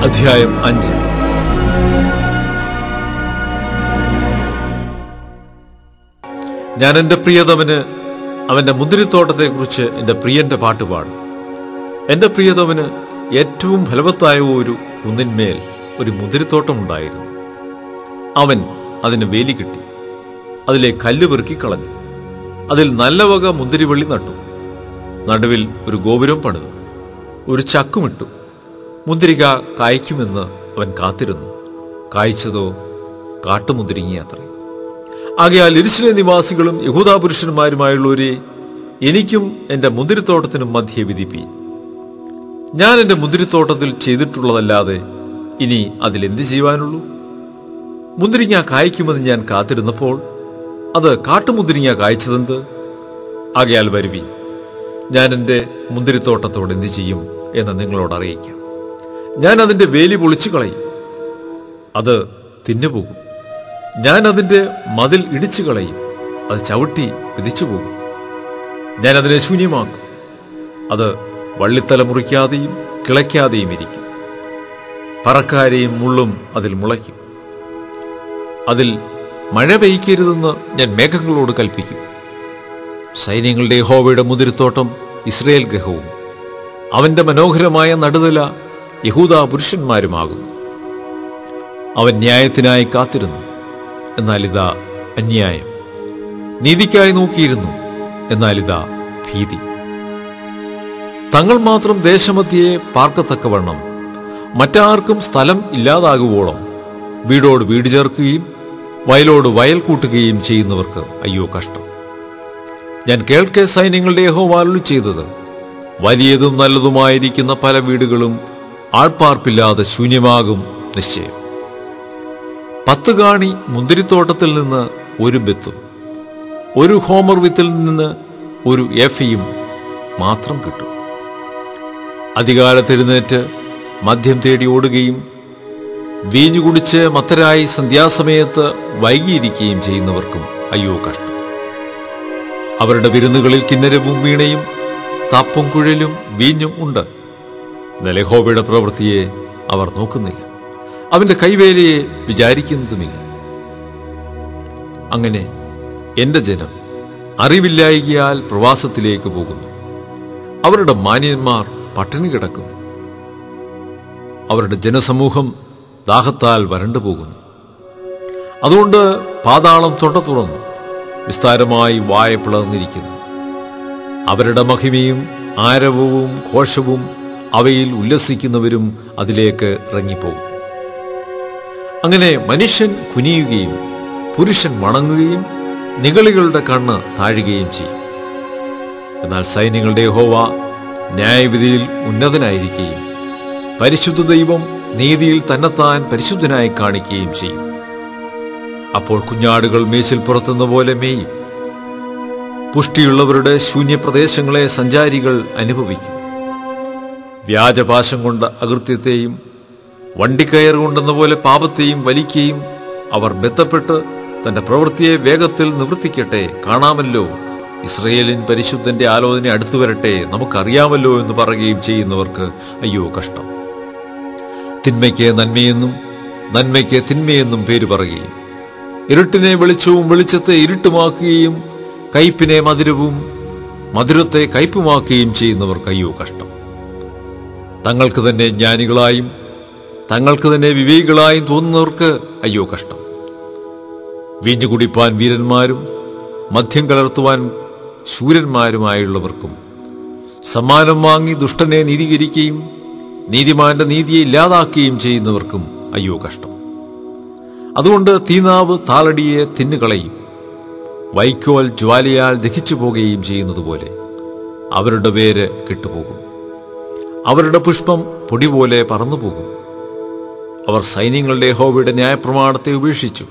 അധ്യായം 5. ഞാൻ എന്റെ പ്രിയതമന് അവന്റെ മുന്തിരിത്തോട്ടത്തെക്കുറിച്ച് എന്റെ പ്രിയന്റെ പാട്ട് പാടും. എന്റെ പ്രിയതമന് ഏറ്റവും ഫലവത്തായ ഒരു കുന്നിന്മേൽ ഒരു മുന്തിരിത്തോട്ടമുണ്ടായിരുന്നു. അവൻ അതിന് വേലി കെട്ടി, അതിലെ കല്ല് പെറുക്കി കളഞ്ഞു, അതിൽ നല്ല വക മുന്തിരിവള്ളി നട്ടു, നടുവിൽ ഒരു ഗോപുരം പണിതു, ഒരു ചക്കുമിട്ടു. മുന്തിരിക കായ്ക്കുമെന്ന് അവൻ കാത്തിരുന്നു. കായ്ച്ചതോ കാട്ടുമുന്തിരിങ്ങയത്രേ. ആകയാൽ യെരൂശലേം നിവാസികളും യഹൂദാ പുരുഷന്മാരുമായുള്ളവരെ, എനിക്കും എന്റെ മുന്തിരിത്തോട്ടത്തിനും മധ്യേ വിധിപ്പീൻ. ഞാൻ എന്റെ മുന്തിരിത്തോട്ടത്തിൽ ചെയ്തിട്ടുള്ളതല്ലാതെ ഇനി അതിലെന്ത് ചെയ്യുവാനുള്ളൂ? മുന്തിരിങ്ങ കായ്ക്കുമെന്ന് ഞാൻ കാത്തിരുന്നപ്പോൾ അത് കാട്ടുമുന്തിരിങ്ങ കായ്ച്ചതെന്ത്? ആകയാൽ വരുവീൻ, ഞാൻ എന്റെ മുന്തിരിത്തോട്ടത്തോട് എന്ത് ചെയ്യും എന്ന് നിങ്ങളോട് അറിയിക്കാം. ഞാൻ അതിന്റെ വേലി പൊളിച്ചു കളയും, അത് തിന്നുപോകും. ഞാൻ അതിന്റെ മതിൽ ഇടിച്ചു കളയും, അത് ചവിട്ടി പിതിച്ചു പോകും. ഞാൻ അതിനെ ശൂന്യമാക്കും, അത് വള്ളിത്തല മുറിക്കാതെയും കിളയ്ക്കാതെയും ഇരിക്കും. പറക്കാരെയും മുള്ളും അതിൽ മുളയ്ക്കും. അതിൽ മഴ പെയ്ക്കരുതെന്ന് ഞാൻ മേഘങ്ങളോട് കൽപ്പിക്കും. സൈന്യങ്ങളുടെ യഹോവയുടെ മുന്തിരിത്തോട്ടം ഇസ്രയേൽ ഗൃഹവും അവന്റെ മനോഹരമായ നടുതല യഹൂദാ പുരുഷന്മാരുമാകുന്നു. അവൻ ന്യായത്തിനായി കാത്തിരുന്നു, എന്നാൽ ഇതാ അന്യായം. നീതിക്കായി നോക്കിയിരുന്നു, എന്നാൽ ഇതാ ഭീതി. തങ്ങൾ മാത്രം ദേശമധ്യേ പാർക്കത്തക്കവണ്ണം മറ്റാർക്കും സ്ഥലം ഇല്ലാതാകുവോളം വീടോട് വീട് ചേർക്കുകയും വയലോട് വയൽ കൂട്ടുകയും ചെയ്യുന്നവർക്ക് അയ്യോ കഷ്ടം. ഞാൻ കേൾക്കെ സൈന്യങ്ങളുടെ യഹോവ അരുളി ചെയ്തത്, വലിയതും നല്ലതുമായിരിക്കുന്ന പല വീടുകളും ആൾപ്പാർപ്പില്ലാതെ ശൂന്യമാകും നിശ്ചയം. 10 കാണി മുന്തിരിത്തോട്ടത്തിൽ നിന്ന് ഒരു ബെത്തും 1 ഹോമർ വിത്തിൽ നിന്ന് 1 ഏഫയും മാത്രം കിട്ടും. അധികാലത്തെഴുന്നേറ്റ് മദ്യം തേടി ഓടുകയും വീഞ്ഞു കുടിച്ച് മത്തരായി സന്ധ്യാസമയത്ത് വൈകിയിരിക്കുകയും ചെയ്യുന്നവർക്കും അയ്യോ കഷ്ടം. അവരുടെ വിരുന്നുകളിൽ കിന്നരവും വീണയും തപ്പും കുഴലും വീഞ്ഞും ഉണ്ട്. യഹോവയുടെ പ്രവൃത്തിയെ അവർ നോക്കുന്നില്ല, അവന്റെ കൈവേലയെ വിചാരിക്കുന്നതുമില്ല. അങ്ങനെ എന്റെ ജനം അറിവില്ലായികയാൽ പ്രവാസത്തിലേക്ക് പോകുന്നു. അവരുടെ മാന്യന്മാർ പട്ടിണി കിടക്കുന്നു. അവരുടെ ജനസമൂഹം ദാഹത്താൽ വരണ്ടുപോകുന്നു. അതുകൊണ്ട് പാതാളം തൊണ്ട തുറന്നു, വിസ്താരമായി വായ പിളർന്നിരിക്കുന്നു. അവരുടെ മഹിമയും ആരവവും ഘോഷവും അവയിൽ ഉല്ലസിക്കുന്നവരും അതിലേക്ക് ഇറങ്ങിപ്പോകും. അങ്ങനെ മനുഷ്യൻ കുനിയുകയും പുരുഷൻ വണങ്ങുകയും നിഗളികളുടെ കണ്ണ് താഴുകയും ചെയ്യും. എന്നാൽ സൈന്യങ്ങളുടെ യഹോവ ന്യായവിധിയിൽ ഉന്നതനായിരിക്കുകയും പരിശുദ്ധ ദൈവം നീതിയിൽ തന്നെത്താൻ പരിശുദ്ധനായി കാണിക്കുകയും ചെയ്യും. അപ്പോൾ കുഞ്ഞാടുകൾ മേച്ചിൽപ്പുറത്തുന്ന പോലെ മേയും. പുഷ്ടിയുള്ളവരുടെ ശൂന്യപ്രദേശങ്ങളെ സഞ്ചാരികൾ അനുഭവിക്കും. വ്യാജപാശം കൊണ്ട് അകൃത്യത്തെയും വണ്ടിക്കയർ കൊണ്ടെന്ന പോലെ പാപത്തെയും വലിക്കുകയും അവർ ബന്ധപ്പെട്ട് തന്റെ പ്രവൃത്തിയെ വേഗത്തിൽ നിവർത്തിക്കട്ടെ, കാണാമല്ലോ, ഇസ്രയേലിൻ പരിശുദ്ധന്റെ ആലോചന അടുത്തു വരട്ടെ, നമുക്കറിയാമല്ലോ എന്ന് പറയുകയും ചെയ്യുന്നവർക്ക് അയ്യോ കഷ്ടം. തിന്മയ്ക്ക് നന്മയെന്നും നന്മയ്ക്ക് തിന്മയെന്നും പേര് പറയുകയും ഇരുട്ടിനെ വെളിച്ചവും വെളിച്ചത്തെ ഇരുട്ടുമാക്കുകയും കയ്പിനെ മധുരവും മധുരത്തെ കയ്പുമാക്കുകയും ചെയ്യുന്നവർക്ക് അയ്യോ കഷ്ടം. തങ്ങൾക്ക് തന്നെ ജ്ഞാനികളായും തങ്ങൾക്ക് തന്നെ വിവേകികളായും തോന്നുന്നവർക്ക് അയ്യോ കഷ്ടം. വീഞ്ഞു കുടിപ്പാൻ വീരന്മാരും മദ്യം കലർത്തുവാൻ ശൂരന്മാരുമായുള്ളവർക്കും സമ്മാനം വാങ്ങി ദുഷ്ടനെ നീതീകരിക്കുകയും നീതിമാന്റെ നീതിയെ ഇല്ലാതാക്കുകയും ചെയ്യുന്നവർക്കും അയ്യോ കഷ്ടം. അതുകൊണ്ട് തീനാവ് താളടിയെ തിന്നുകളയും, വൈക്കോൽ ജ്വാലയാൽ ദഹിച്ചു പോകുകയും ചെയ്യുന്നതുപോലെ അവരുടെ വേര് കെട്ടുപോകും, അവരുടെ പുഷ്പം പൊടി പോലെ പറന്നുപോകും. അവർ സൈന്യങ്ങളുടെ യഹോവയുടെ ന്യായപ്രമാണത്തെ ഉപേക്ഷിച്ചു,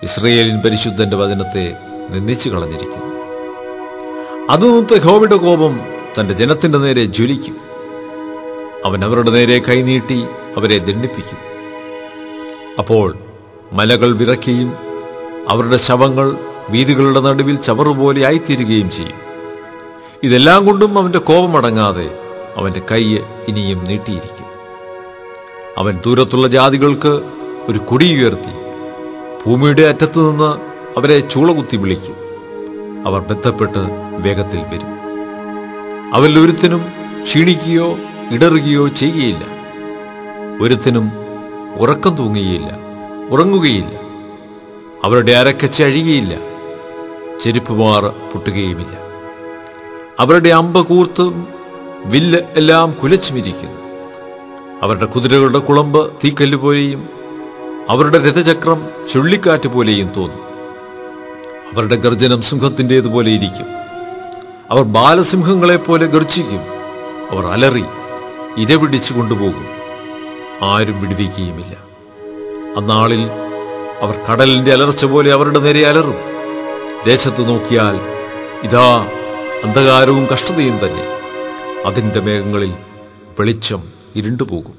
ഇസ്രയേലിൻ പരിശുദ്ധന്റെ വചനത്തെ നിന്ദിച്ചു കളഞ്ഞിരിക്കുന്നു. അതുനിമിത്തം യഹോവയുടെ കോപം തന്റെ ജനത്തിന്റെ നേരെ ജ്വലിക്കും. അവൻ അവരുടെ നേരെ കൈനീട്ടി അവരെ ദണ്ഡിപ്പിക്കും. അപ്പോൾ മലകൾ വിറയ്ക്കുകയും അവരുടെ ശവങ്ങൾ വീഥികളുടെ നടുവിൽ ചവറുപോലെ ആയിത്തീരുകയും ചെയ്യും. ഇതെല്ലാം കൊണ്ടും അവന്റെ കോപമടങ്ങാതെ അവന്റെ കൈ ഇനിയും നീട്ടിയിരിക്കും. അവൻ ദൂരത്തുള്ള ജാതികൾക്ക് ഒരു കൊടി ഉയർത്തി ഭൂമിയുടെ അറ്റത്തു നിന്ന് അവരെ ചൂളകുത്തി വിളിക്കും. അവർ ബന്ധപ്പെട്ട് വേഗത്തിൽ വരും. അവരിൽ ഒരുത്തിനും ക്ഷീണിക്കുകയോ ഇടറുകയോ ചെയ്യുകയില്ല. ഒരുത്തിനും ഉറക്കം തൂങ്ങുകയില്ല, ഉറങ്ങുകയില്ല. അവരുടെ അരക്കച്ച അഴിയുകയില്ല, ചെരുപ്പുമാർ പൊട്ടുകയുമില്ല. അവരുടെ അമ്പ് കൂർത്തും വില്ല് എല്ലാം കുലച്ചുമിരിക്കുന്നു. അവരുടെ കുതിരകളുടെ കുളമ്പ് തീക്കല്ല് പോലെയും അവരുടെ രഥചക്രം ചുഴലിക്കാറ്റ് പോലെയും തോന്നും. അവരുടെ ഗർജനം സിംഹത്തിൻ്റേതുപോലെ ഇരിക്കും. അവർ ബാലസിംഹങ്ങളെപ്പോലെ ഗർജിക്കും. അവർ അലറി ഇരപിടിച്ചു കൊണ്ടുപോകും, ആരും വിടുവിക്കുകയുമില്ല. അന്നാളിൽ അവർ കടലിന്റെ അലർച്ച പോലെ അവരുടെ നേരെ അലറും. ദേശത്ത് നോക്കിയാൽ ഇതാ അന്ധകാരവും കഷ്ടതയും തന്നെ. അതിൻ്റെ മേഘങ്ങളിൽ വെളിച്ചം ഇരുണ്ടുപോകും.